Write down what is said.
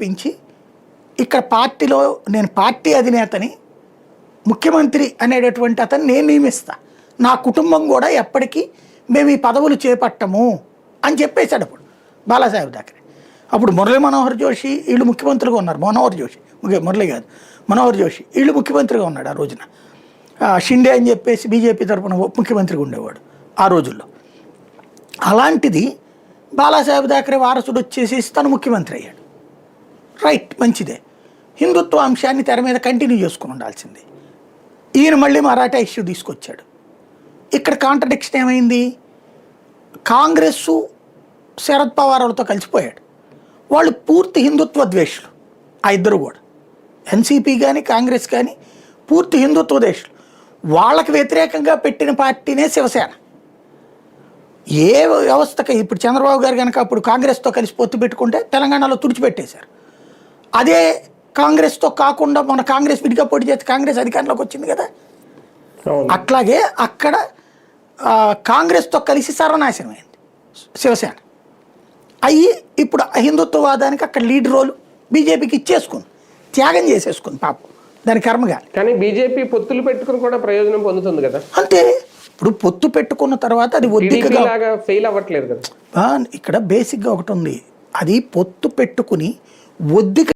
పెంచి ఇక్కడ పార్టీలో నేను పార్టీ అధినేతని, ముఖ్యమంత్రి అనేటటువంటి అతను నేను నియమిస్తా, నా కుటుంబం కూడా ఎప్పటికీ మేము ఈ పదవులు చేపట్టము అని చెప్పేశాడు అప్పుడు బాలాసాహెబ్ థాకరే. అప్పుడు మురళీ మనోహర్ జోషి వీళ్ళు ముఖ్యమంత్రిగా ఉన్నారు. మురళీ కాదు, మనోహర్ జోషి వీళ్ళు ముఖ్యమంత్రిగా ఉన్నాడు ఆ రోజున. షిండే అని చెప్పేసి బీజేపీ తరఫున ముఖ్యమంత్రిగా ఉండేవాడు ఆ రోజుల్లో. అలాంటిది బాలాసాహెబ్ థాకరే వారసుడు వచ్చేసి తను ముఖ్యమంత్రి అయ్యాడు. రైట్, మంచిదే. హిందుత్వ అంశాన్ని తెర మీద కంటిన్యూ చేసుకుని ఉండాల్సింది. ఈయన మళ్ళీ మరాఠా ఇష్యూ తీసుకొచ్చాడు. ఇక్కడ కాంట్రడిక్షన్ ఏమైంది? కాంగ్రెస్సు శరద్ పవార్లతో కలిసిపోయాడు. వాళ్ళు పూర్తి హిందుత్వ ద్వేషులు ఆ ఇద్దరు కూడా. ఎన్సీపీ కానీ కాంగ్రెస్ కానీ పూర్తి హిందుత్వ ద్వేషులు. వాళ్ళకి వ్యతిరేకంగా పెట్టిన పార్టీనే శివసేన. ఏ వ్యవస్థకి ఇప్పుడు చంద్రబాబు గారు కనుక అప్పుడు కాంగ్రెస్తో కలిసి పొత్తు పెట్టుకుంటే తెలంగాణలో తుడిచిపెట్టేశారు. అదే కాంగ్రెస్తో కాకుండా మన కాంగ్రెస్ విడిగా పోటీ చేస్తే కాంగ్రెస్ అధికారంలోకి వచ్చింది కదా. అట్లాగే అక్కడ కాంగ్రెస్తో కలిసి సర్వనాశనమైంది శివసేన. అయ్యి ఇప్పుడు హిందుత్వవాదానికి అక్కడ లీడ్ రోల్ బీజేపీకి ఇచ్చేసుకుంది, త్యాగం చేసేసుకుంది పాపం, దాని కర్మగా. కానీ బీజేపీ పొత్తులు పెట్టుకుని కూడా ప్రయోజనం పొందుతుంది కదా. అంతే, ఇప్పుడు పొత్తు పెట్టుకున్న తర్వాత అది ఒద్దికగా ఫెయిల్ అవ్వట్లేదు కదా. ఇక్కడ బేసిక్గా ఒకటి ఉంది, అది పొత్తు పెట్టుకుని ఒద్దిక